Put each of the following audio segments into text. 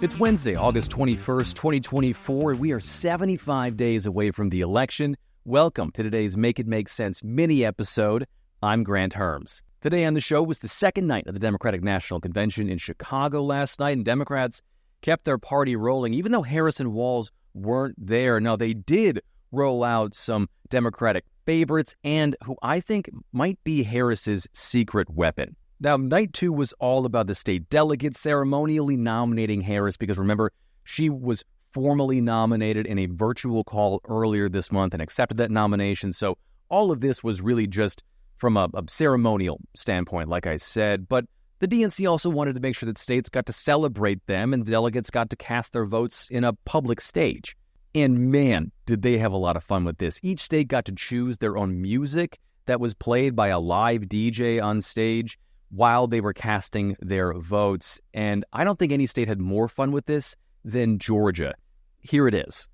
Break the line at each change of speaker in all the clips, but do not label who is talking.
It's Wednesday, August 21st, 2024, and we are 75 days away from the election. Welcome to today's Make It Make Sense mini-episode. I'm Grant Hermes. Today on the show was the second night of the Democratic National Convention in Chicago last night, and Democrats kept their party rolling, even though Harris and Walz weren't there. Now, they did roll out some Democratic favorites, and who I think might be Harris's secret weapon. Now, night two was all about the state delegates ceremonially nominating Harris because, remember, she was formally nominated in a virtual call earlier this month and accepted that nomination. So all of this was really just from a ceremonial standpoint, like I said. But the DNC also wanted to make sure that states got to celebrate them and the delegates got to cast their votes in a public stage. And man, did they have a lot of fun with this. Each state got to choose their own music that was played by a live DJ on stage while they were casting their votes. And I don't think any state had more fun with this than Georgia. Here it is.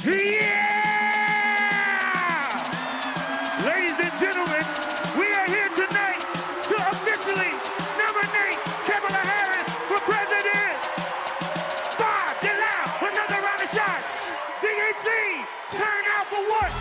Yeah! Ladies and gentlemen, we are here tonight to officially nominate Kamala Harris for president. Bob, get loud, another round of shots. DNC, turn out for what?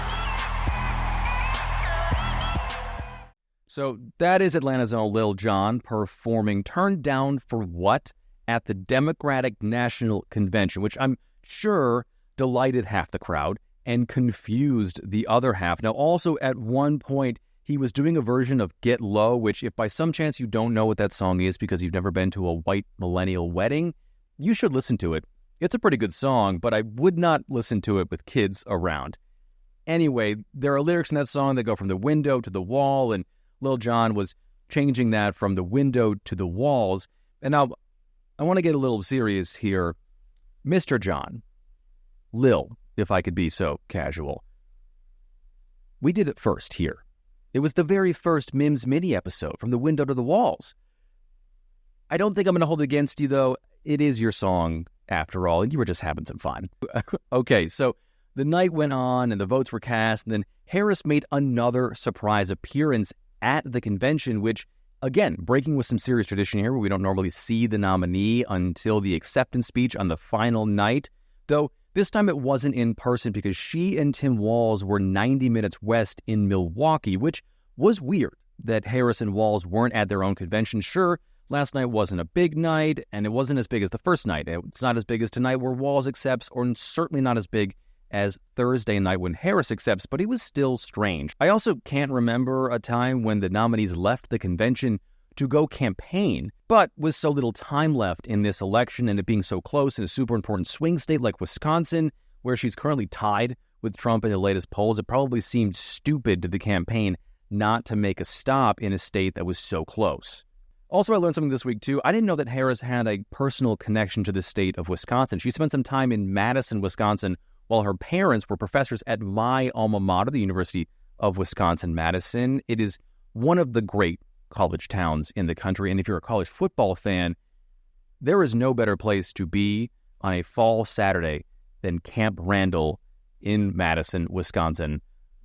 So that is Atlanta's own Lil Jon performing Turn Down for What at the Democratic National Convention, which I'm sure delighted half the crowd and confused the other half. Now, also at one point, he was doing a version of Get Low, which if by some chance you don't know what that song is because you've never been to a white millennial wedding, you should listen to it. It's a pretty good song, but I would not listen to it with kids around. Anyway, there are lyrics in that song that go from the window to the wall, and Lil Jon was changing that from the window to the walls. And now I want to get a little serious here. Mr. John, Lil, if I could be so casual. We did it first here. It was the very first MIMS mini episode, From the Window to the Walls. I don't think I'm going to hold it against you, though. It is your song, after all, and you were just having some fun. Okay, so the night went on, and the votes were cast, and then Harris made another surprise appearance at the convention, which, again, breaking with some serious tradition here, where we don't normally see the nominee until the acceptance speech on the final night. Though this time it wasn't in person because she and Tim Walz were 90 minutes west in Milwaukee, which was weird that Harris and Walz weren't at their own convention. Sure, last night wasn't a big night, and it wasn't as big as the first night. It's not as big as tonight where Walz accepts, or certainly not as big as Thursday night when Harris accepts, but it was still strange. I also can't remember a time when the nominees left the convention to go campaign, but with so little time left in this election and it being so close in a super important swing state like Wisconsin, where she's currently tied with Trump in the latest polls, it probably seemed stupid to the campaign not to make a stop in a state that was so close. Also, I learned something this week, too. I didn't know that Harris had a personal connection to the state of Wisconsin. She spent some time in Madison, Wisconsin, while her parents were professors at my alma mater, the University of Wisconsin-Madison. It is one of the great college towns in the country, and if you're a college football fan, there is no better place to be on a fall Saturday than Camp Randall in Madison, Wisconsin.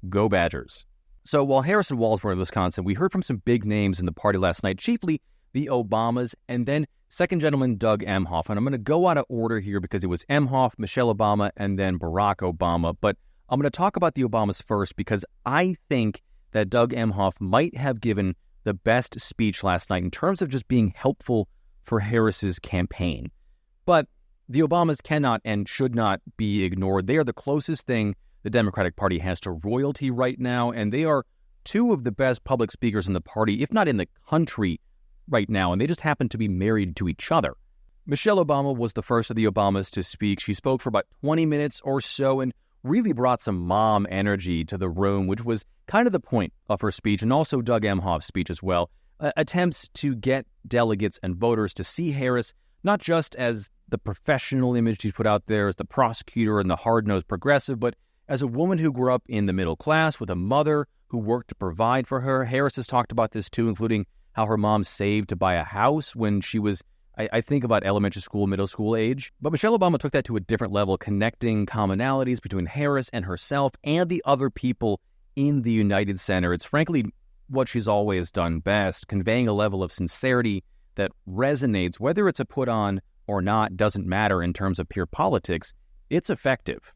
Go Badgers. So while Harris and Walz were in Wisconsin, we heard from some big names in the party last night, chiefly the Obamas, and then second gentleman Doug Emhoff. And I'm going to go out of order here because it was Emhoff, Michelle Obama, and then Barack Obama. But I'm going to talk about the Obamas first because I think that Doug Emhoff might have given the best speech last night in terms of just being helpful for Harris's campaign. But the Obamas cannot and should not be ignored. They are the closest thing the Democratic Party has to royalty right now, and they are two of the best public speakers in the party, if not in the country right now, and they just happen to be married to each other. Michelle Obama was the first of the Obamas to speak. She spoke for about 20 minutes or so and really brought some mom energy to the room, which was kind of the point of her speech, and also Doug Emhoff's speech as well. Attempts to get delegates and voters to see Harris not just as the professional image she's put out there as the prosecutor and the hard-nosed progressive, but as a woman who grew up in the middle class with a mother who worked to provide for her. Harris has talked about this too, including how her mom saved to buy a house when she was, I think, about elementary school, middle school age. But Michelle Obama took that to a different level, connecting commonalities between Harris and herself and the other people in the United Center. It's frankly what she's always done best, conveying a level of sincerity that resonates, whether it's a put on or not doesn't matter in terms of pure politics. It's effective.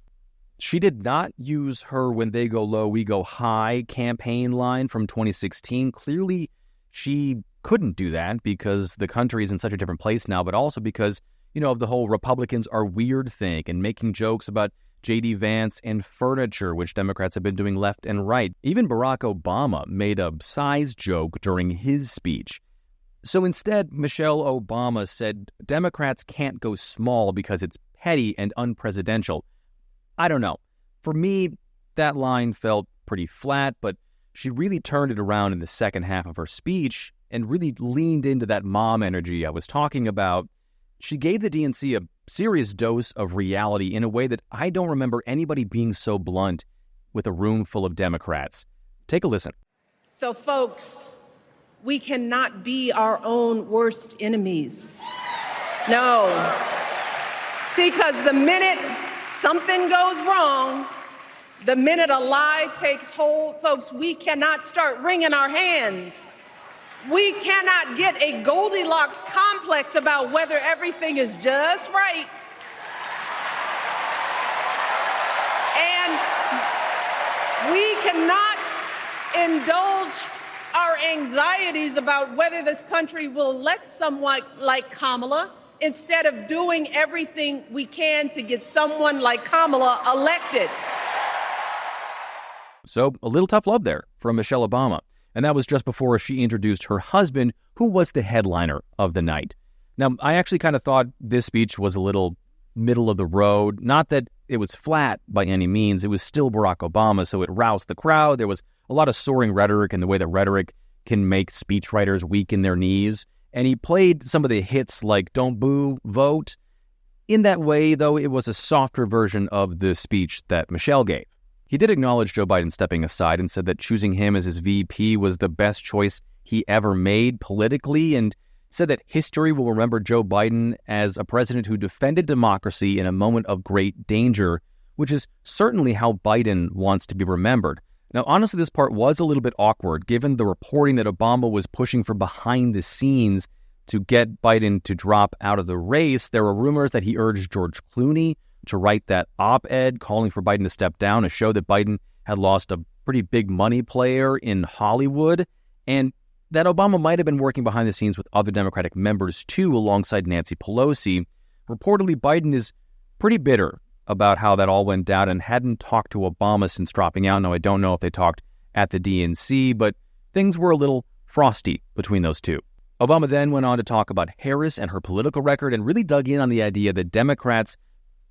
She did not use her "when they go low, we go high" campaign line from 2016. Clearly, she couldn't do that because the country is in such a different place now, but also because, of the whole Republicans are weird thing and making jokes about J.D. Vance and furniture, which Democrats have been doing left and right. Even Barack Obama made a size joke during his speech. So instead, Michelle Obama said Democrats can't go small because it's petty and unpresidential. I don't know. For me, that line felt pretty flat, but she really turned it around in the second half of her speech and really leaned into that mom energy I was talking about. She gave the DNC a serious dose of reality in a way that I don't remember anybody being so blunt with a room full of Democrats. Take a listen.
So, folks, we cannot be our own worst enemies. No. See, because the minute something goes wrong, the minute a lie takes hold, folks, we cannot start wringing our hands. We cannot get a Goldilocks complex about whether everything is just right. And we cannot indulge our anxieties about whether this country will elect someone like Kamala instead of doing everything we can to get someone like Kamala elected.
So, a little tough love there from Michelle Obama. And that was just before she introduced her husband, who was the headliner of the night. Now, I actually kind of thought this speech was a little middle of the road. Not that it was flat by any means. It was still Barack Obama, so it roused the crowd. There was a lot of soaring rhetoric and the way that rhetoric can make speechwriters weak in their knees. And he played some of the hits like "Don't Boo, Vote." In that way, though, it was a softer version of the speech that Michelle gave. He did acknowledge Joe Biden stepping aside and said that choosing him as his VP was the best choice he ever made politically, and said that history will remember Joe Biden as a president who defended democracy in a moment of great danger, which is certainly how Biden wants to be remembered. Now, honestly, this part was a little bit awkward, given the reporting that Obama was pushing for behind the scenes to get Biden to drop out of the race. There were rumors that he urged George Clooney to write that op-ed calling for Biden to step down, a show that Biden had lost a pretty big money player in Hollywood, and that Obama might have been working behind the scenes with other Democratic members too, alongside Nancy Pelosi. Reportedly, Biden is pretty bitter about how that all went down and hadn't talked to Obama since dropping out. Now, I don't know if they talked at the DNC, but things were a little frosty between those two. Obama then went on to talk about Harris and her political record and really dug in on the idea that Democrats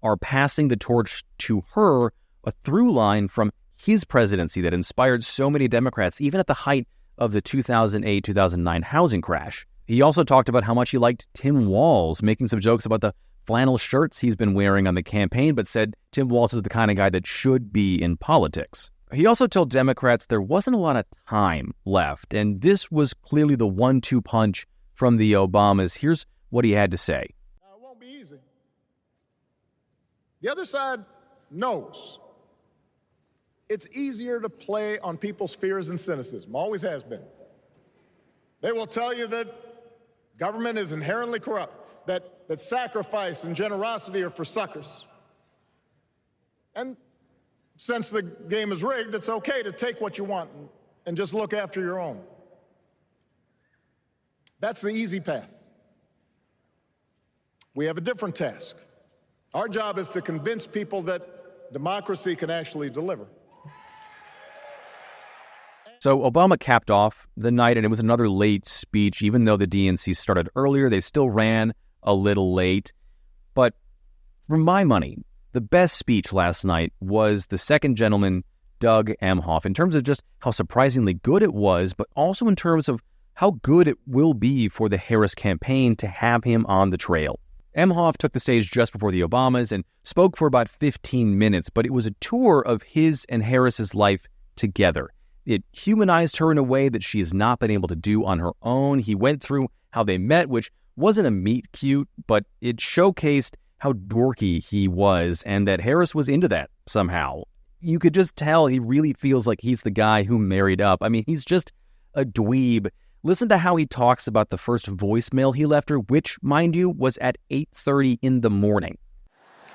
are passing the torch to her, a through line from his presidency that inspired so many Democrats, even at the height of the 2008-2009 housing crash. He also talked about how much he liked Tim Walz, making some jokes about the flannel shirts he's been wearing on the campaign, but said Tim Walz is the kind of guy that should be in politics. He also told Democrats there wasn't a lot of time left, and this was clearly the 1-2 punch from the Obamas. Here's what he had to say.
It won't be easy. The other side knows it's easier to play on people's fears and cynicism, always has been. They will tell you that government is inherently corrupt, that sacrifice and generosity are for suckers. And since the game is rigged, it's okay to take what you want and just look after your own. That's the easy path. We have a different task. Our job is to convince people that democracy can actually deliver.
So Obama capped off the night, and it was another late speech. Even though the DNC started earlier, they still ran a little late. But for my money, the best speech last night was the second gentleman, Doug Emhoff, in terms of just how surprisingly good it was, but also in terms of how good it will be for the Harris campaign to have him on the trail. Emhoff took the stage just before the Obamas and spoke for about 15 minutes, but it was a tour of his and Harris's life together. It humanized her in a way that she has not been able to do on her own. He went through how they met, which wasn't a meet cute, but it showcased how dorky he was and that Harris was into that somehow. You could just tell he really feels like he's the guy who married up. I mean, he's just a dweeb. Listen to how he talks about the first voicemail he left her, which, mind you, was at 8:30 in the morning.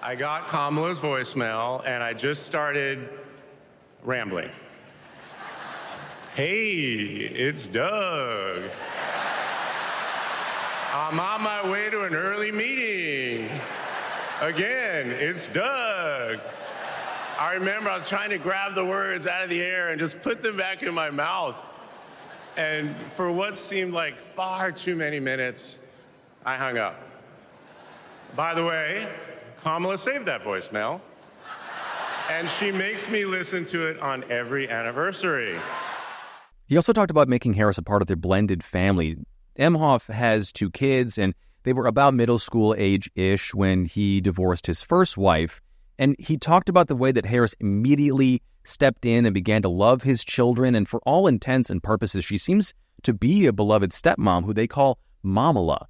I got Kamala's voicemail, and I just started rambling. Hey, it's Doug. I'm on my way to an early meeting. Again, it's Doug. I remember I was trying to grab the words out of the air and just put them back in my mouth. And for what seemed like far too many minutes, I hung up. By the way, Kamala saved that voicemail, and she makes me listen to it on every anniversary.
He also talked about making Harris a part of their blended family. Emhoff has 2 kids, and they were about middle school age-ish when he divorced his first wife. And he talked about the way that Harris immediately stepped in and began to love his children. And for all intents and purposes, she seems to be a beloved stepmom who they call Mamala.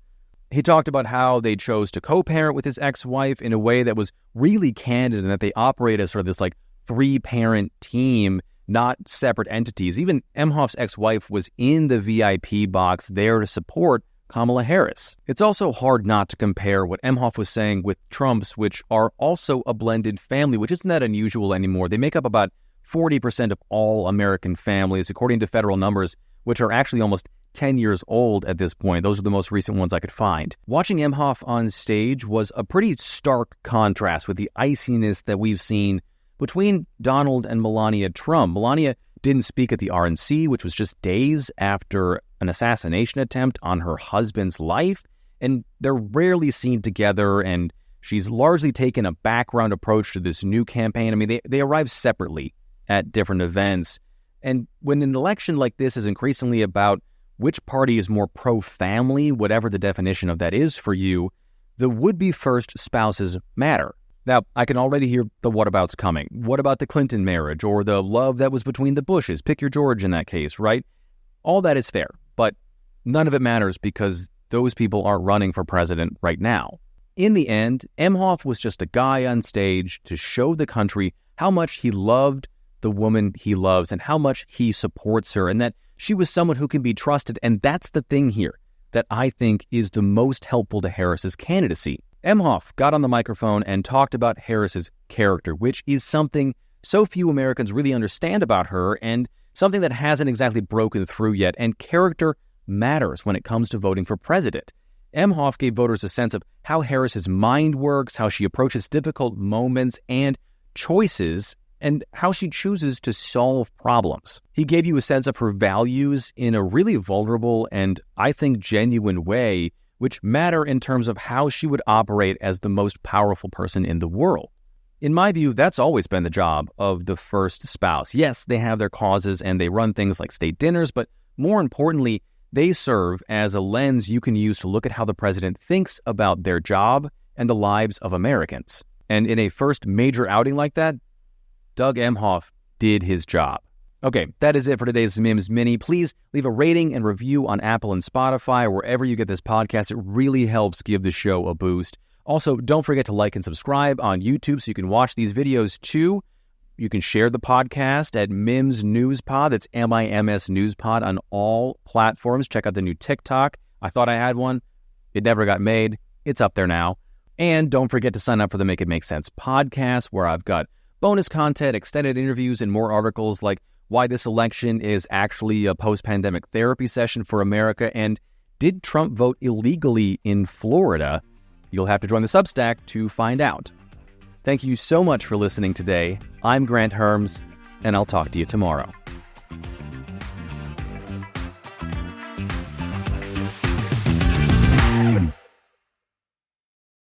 He talked about how they chose to co-parent with his ex-wife in a way that was really candid and that they operate as sort of this like 3-parent team, not separate entities. Even Emhoff's ex-wife was in the VIP box there to support Kamala Harris. It's also hard not to compare what Emhoff was saying with Trump's, which are also a blended family, which isn't that unusual anymore. They make up about 40% of all American families, according to federal numbers, which are actually almost 10 years old at this point. Those are the most recent ones I could find. Watching Emhoff on stage was a pretty stark contrast with the iciness that we've seen between Donald and Melania Trump. Melania didn't speak at the RNC, which was just days after an assassination attempt on her husband's life, and they're rarely seen together, and she's largely taken a background approach to this new campaign. I mean, they arrive separately at different events, and when an election like this is increasingly about which party is more pro-family, whatever the definition of that is for you, the would-be first spouses matter. Now, I can already hear the whatabouts coming. What about the Clinton marriage or the love that was between the Bushes? Pick your George in that case, right? All that is fair, but none of it matters because those people aren't running for president right now. In the end, Emhoff was just a guy on stage to show the country how much he loved the woman he loves and how much he supports her and that she was someone who can be trusted. And that's the thing here that I think is the most helpful to Harris's candidacy. Emhoff got on the microphone and talked about Harris's character, which is something so few Americans really understand about her and something that hasn't exactly broken through yet. And character matters when it comes to voting for president. Emhoff gave voters a sense of how Harris's mind works, how she approaches difficult moments and choices, and how she chooses to solve problems. He gave you a sense of her values in a really vulnerable and, I think, genuine way, which matter in terms of how she would operate as the most powerful person in the world. In my view, that's always been the job of the first spouse. Yes, they have their causes and they run things like state dinners, but more importantly, they serve as a lens you can use to look at how the president thinks about their job and the lives of Americans. And in a first major outing like that, Doug Emhoff did his job. Okay, that is it for today's MIMS Mini. Please leave a rating and review on Apple and Spotify or wherever you get this podcast. It really helps give the show a boost. Also, don't forget to like and subscribe on YouTube so you can watch these videos too. You can share the podcast at MIMS News Pod. That's MIMS News Pod on all platforms. Check out the new TikTok. I thought I had one. It never got made. It's up there now. And don't forget to sign up for the Make It Make Sense podcast, where I've got bonus content, extended interviews, and more articles like why this election is actually a post-pandemic therapy session for America, and did Trump vote illegally in Florida? You'll have to join the Substack to find out. Thank you so much for listening today. I'm Grant Hermes, and I'll talk to you tomorrow.